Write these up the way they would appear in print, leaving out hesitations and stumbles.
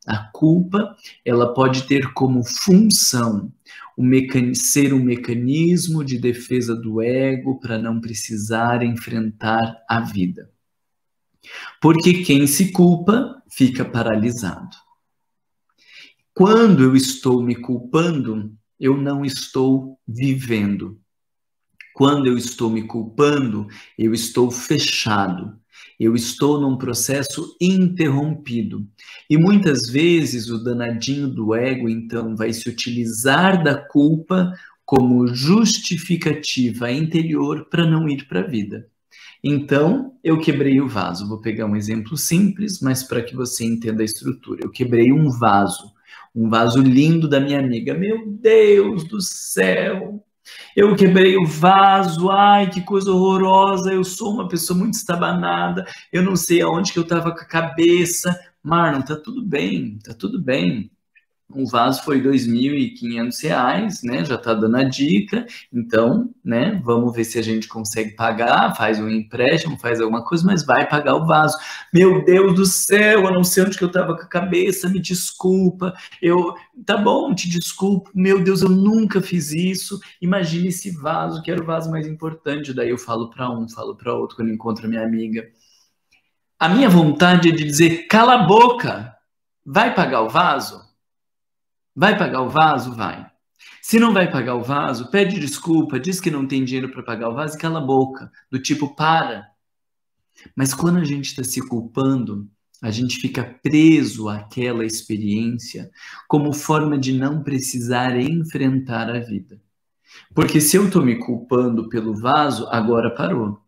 A culpa, ela pode ter como função ser um mecanismo de defesa do ego para não precisar enfrentar a vida. Porque quem se culpa fica paralisado. Quando eu estou me culpando, eu não estou vivendo. Quando eu estou me culpando, eu estou fechado. Eu estou num processo interrompido. E muitas vezes o danadinho do ego, então, vai se utilizar da culpa como justificativa interior para não ir para a vida. Então, eu quebrei o vaso. Vou pegar um exemplo simples, mas para que você entenda a estrutura. Eu quebrei um vaso lindo da minha amiga. Meu Deus do céu! Eu quebrei o vaso, ai, que coisa horrorosa, eu sou uma pessoa muito estabanada, eu não sei aonde que eu estava com a cabeça. Marlon, tá tudo bem, tá tudo bem. O vaso foi R$ 2.500, né? Já tá dando a dica. Então, né? Vamos ver se a gente consegue pagar. Faz um empréstimo, faz alguma coisa, mas vai pagar o vaso. Meu Deus do céu, eu não sei onde que eu tava com a cabeça. Me desculpa. Tá bom, te desculpo. Meu Deus, eu nunca fiz isso. Imagine esse vaso, que era o vaso mais importante. Daí eu falo para um, falo para outro quando encontro a minha amiga. A minha vontade é de dizer: cala a boca. Vai pagar o vaso? Vai pagar o vaso? Vai. Se não vai pagar o vaso, pede desculpa, diz que não tem dinheiro para pagar o vaso e cala a boca. Do tipo, para. Mas quando a gente está se culpando, a gente fica preso àquela experiência como forma de não precisar enfrentar a vida. Porque se eu estou me culpando pelo vaso, agora parou.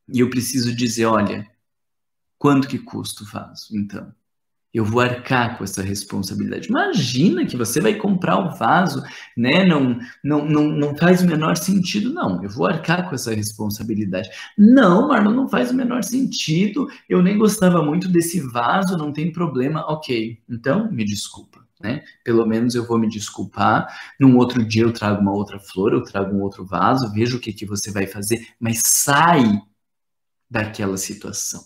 E eu preciso dizer, olha, quanto que custa o vaso, então? Eu vou arcar com essa responsabilidade. Imagina que você vai comprar o vaso, né? Não faz o menor sentido, não. Eu vou arcar com essa responsabilidade. Não, Marlon, não faz o menor sentido. Eu nem gostava muito desse vaso, não tem problema. Ok, então me desculpa, né? Pelo menos eu vou me desculpar. Num outro dia eu trago uma outra flor, eu trago um outro vaso, vejo o que você vai fazer, mas sai daquela situação.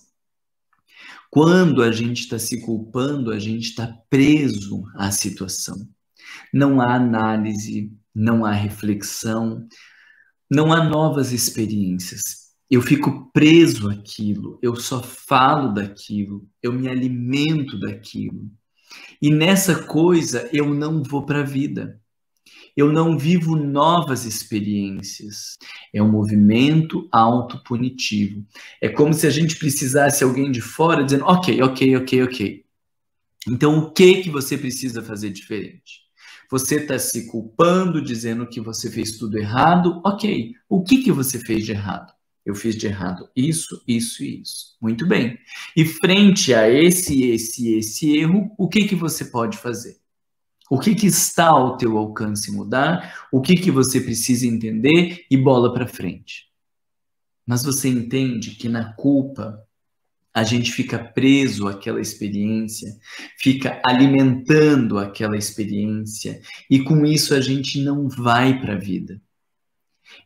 Quando a gente está se culpando, a gente está preso à situação. Não há análise, não há reflexão, não há novas experiências. Eu fico preso àquilo, eu só falo daquilo, eu me alimento daquilo. E nessa coisa eu não vou para a vida. Eu não vivo novas experiências. É um movimento autopunitivo. É como se a gente precisasse alguém de fora dizendo, ok. Então, o que você precisa fazer diferente? Você está se culpando, dizendo que você fez tudo errado. Ok, o que você fez de errado? Eu fiz de errado isso, isso e isso. Muito bem. E frente a esse erro, o que você pode fazer? O que está ao teu alcance mudar? O que você precisa entender? E bola para frente. Mas você entende que na culpa a gente fica preso àquela experiência, fica alimentando aquela experiência e com isso a gente não vai para a vida.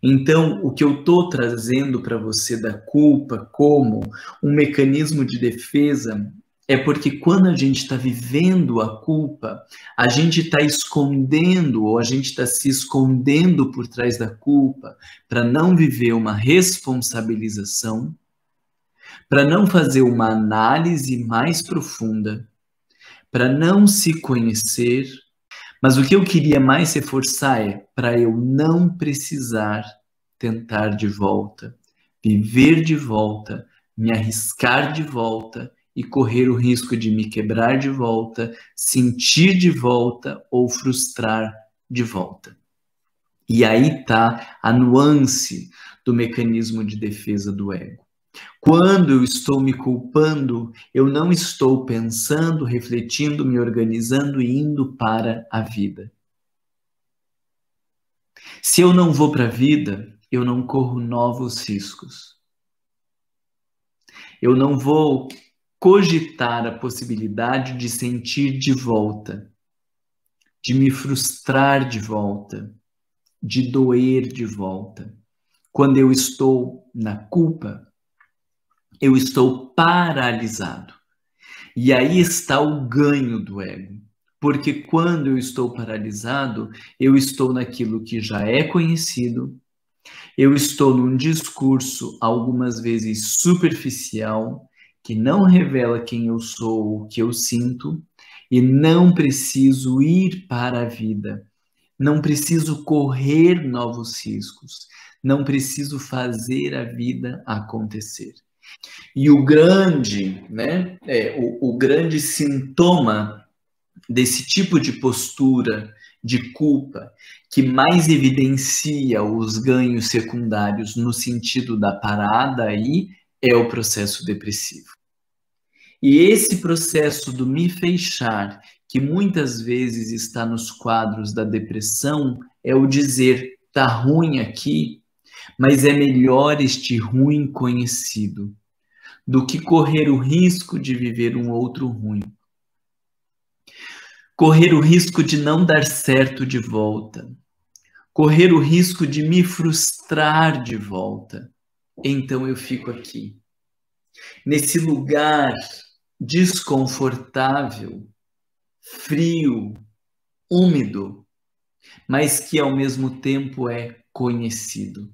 Então, o que eu estou trazendo para você da culpa como um mecanismo de defesa é porque quando a gente está vivendo a culpa, a gente está escondendo ou a gente está se escondendo por trás da culpa para não viver uma responsabilização, para não fazer uma análise mais profunda, para não se conhecer. Mas o que eu queria mais reforçar é para eu não precisar tentar de volta, viver de volta, me arriscar de volta e correr o risco de me quebrar de volta, sentir de volta ou frustrar de volta. E aí está a nuance do mecanismo de defesa do ego. Quando eu estou me culpando, eu não estou pensando, refletindo, me organizando e indo para a vida. Se eu não vou para a vida, eu não corro novos riscos. Eu não vou cogitar a possibilidade de sentir de volta, de me frustrar de volta, de doer de volta. Quando eu estou na culpa, eu estou paralisado. E aí está o ganho do ego. Porque quando eu estou paralisado, eu estou naquilo que já é conhecido, eu estou num discurso, algumas vezes superficial, que não revela quem eu sou, o que eu sinto, e não preciso ir para a vida, não preciso correr novos riscos, não preciso fazer a vida acontecer. E o grande, né, o grande sintoma desse tipo de postura de culpa que mais evidencia os ganhos secundários no sentido da parada aí é o processo depressivo. E esse processo do me fechar, que muitas vezes está nos quadros da depressão, é o dizer, tá ruim aqui, mas é melhor este ruim conhecido do que correr o risco de viver um outro ruim. Correr o risco de não dar certo de volta. Correr o risco de me frustrar de volta. Então eu fico aqui, nesse lugar desconfortável, frio, úmido, mas que ao mesmo tempo é conhecido.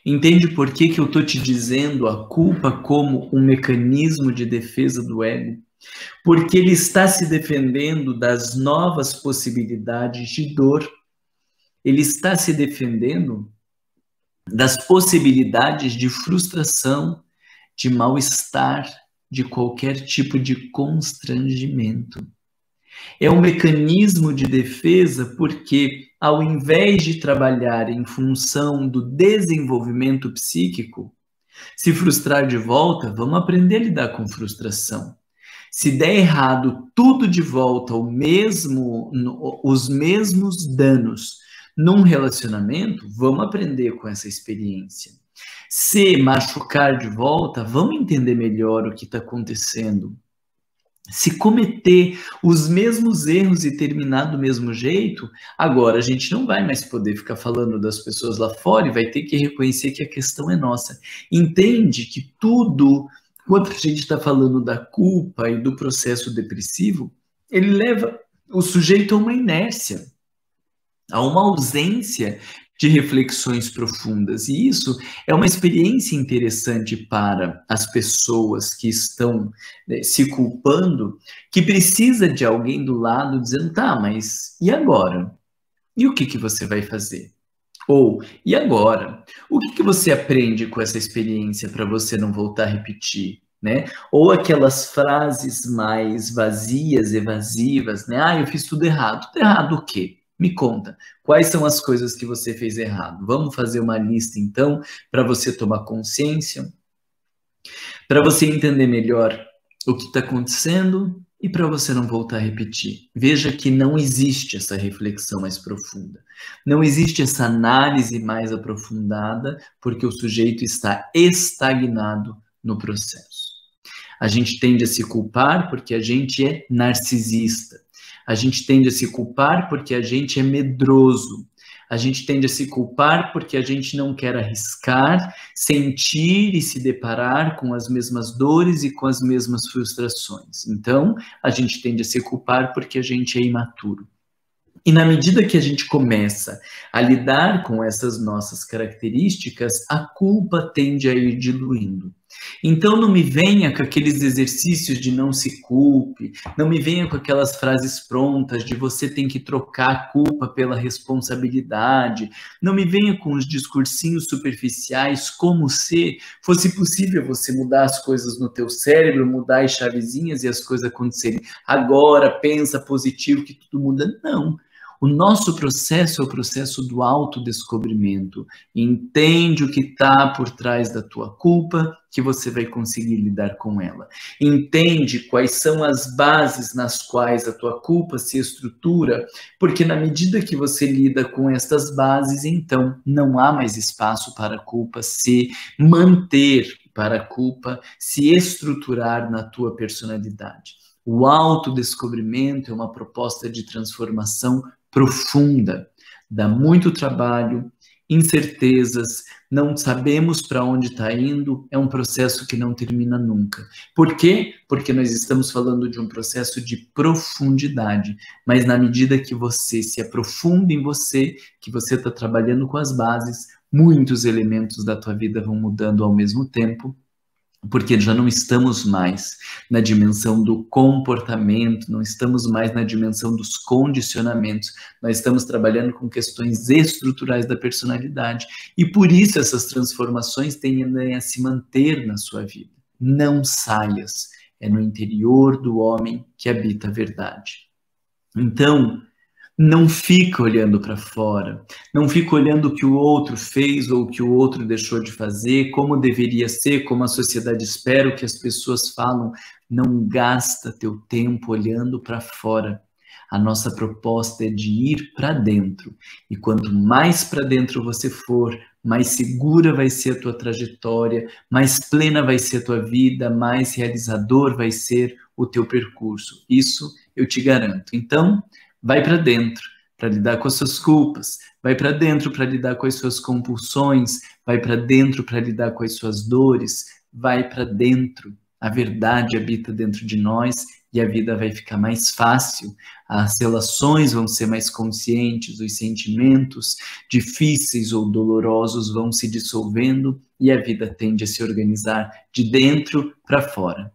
Entende por que eu estou te dizendo a culpa como um mecanismo de defesa do ego? Porque ele está se defendendo das novas possibilidades de dor. Ele está se defendendo das possibilidades de frustração, de mal-estar, de qualquer tipo de constrangimento. É um mecanismo de defesa porque, ao invés de trabalhar em função do desenvolvimento psíquico, se frustrar de volta, vamos aprender a lidar com frustração. Se der errado tudo de volta, os mesmos danos num relacionamento, vamos aprender com essa experiência. Se machucar de volta, vamos entender melhor o que está acontecendo. Se cometer os mesmos erros e terminar do mesmo jeito, agora a gente não vai mais poder ficar falando das pessoas lá fora e vai ter que reconhecer que a questão é nossa. Entende que tudo, quando a gente está falando da culpa e do processo depressivo, ele leva o sujeito a uma inércia, a uma ausência de reflexões profundas. E isso é uma experiência interessante para as pessoas que estão se culpando, que precisa de alguém do lado dizendo, tá, mas e agora? E o que você vai fazer? Ou, e agora? O que você aprende com essa experiência para você não voltar a repetir? Né? Ou aquelas frases mais vazias, evasivas, né? Ah, eu fiz tudo errado. Tudo errado o quê? Me conta, quais são as coisas que você fez errado? Vamos fazer uma lista, então, para você tomar consciência, para você entender melhor o que está acontecendo e para você não voltar a repetir. Veja que não existe essa reflexão mais profunda. Não existe essa análise mais aprofundada, porque o sujeito está estagnado no processo. A gente tende a se culpar porque a gente é narcisista. A gente tende a se culpar porque a gente é medroso. A gente tende a se culpar porque a gente não quer arriscar, sentir e se deparar com as mesmas dores e com as mesmas frustrações. Então, a gente tende a se culpar porque a gente é imaturo. E na medida que a gente começa a lidar com essas nossas características, a culpa tende a ir diluindo. Então não me venha com aqueles exercícios de não se culpe, não me venha com aquelas frases prontas de você tem que trocar a culpa pela responsabilidade, não me venha com os discursinhos superficiais como se fosse possível você mudar as coisas no teu cérebro, mudar as chavezinhas e as coisas acontecerem. Agora pensa positivo que tudo muda. Não. O nosso processo é o processo do autodescobrimento. Entende o que está por trás da tua culpa, que você vai conseguir lidar com ela. Entende quais são as bases nas quais a tua culpa se estrutura, porque na medida que você lida com estas bases, então não há mais espaço para a culpa se manter, para a culpa se estruturar na tua personalidade. O autodescobrimento é uma proposta de transformação profunda, dá muito trabalho, incertezas, não sabemos para onde está indo, é um processo que não termina nunca. Por quê? Porque nós estamos falando de um processo de profundidade, mas na medida que você se aprofunda em você, que você está trabalhando com as bases, muitos elementos da tua vida vão mudando ao mesmo tempo, porque já não estamos mais na dimensão do comportamento, não estamos mais na dimensão dos condicionamentos, nós estamos trabalhando com questões estruturais da personalidade, e por isso essas transformações tendem a se manter na sua vida. Não saias, é no interior do homem que habita a verdade. Então, não fica olhando para fora, não fica olhando o que o outro fez ou o que o outro deixou de fazer, como deveria ser, como a sociedade espera, o que as pessoas falam. Não gasta teu tempo olhando para fora. A nossa proposta é de ir para dentro. E quanto mais para dentro você for, mais segura vai ser a tua trajetória, mais plena vai ser a tua vida, mais realizador vai ser o teu percurso. Isso eu te garanto. Então, vai para dentro para lidar com as suas culpas, vai para dentro para lidar com as suas compulsões, vai para dentro para lidar com as suas dores, vai para dentro. A verdade habita dentro de nós e a vida vai ficar mais fácil, as relações vão ser mais conscientes, os sentimentos difíceis ou dolorosos vão se dissolvendo e a vida tende a se organizar de dentro para fora.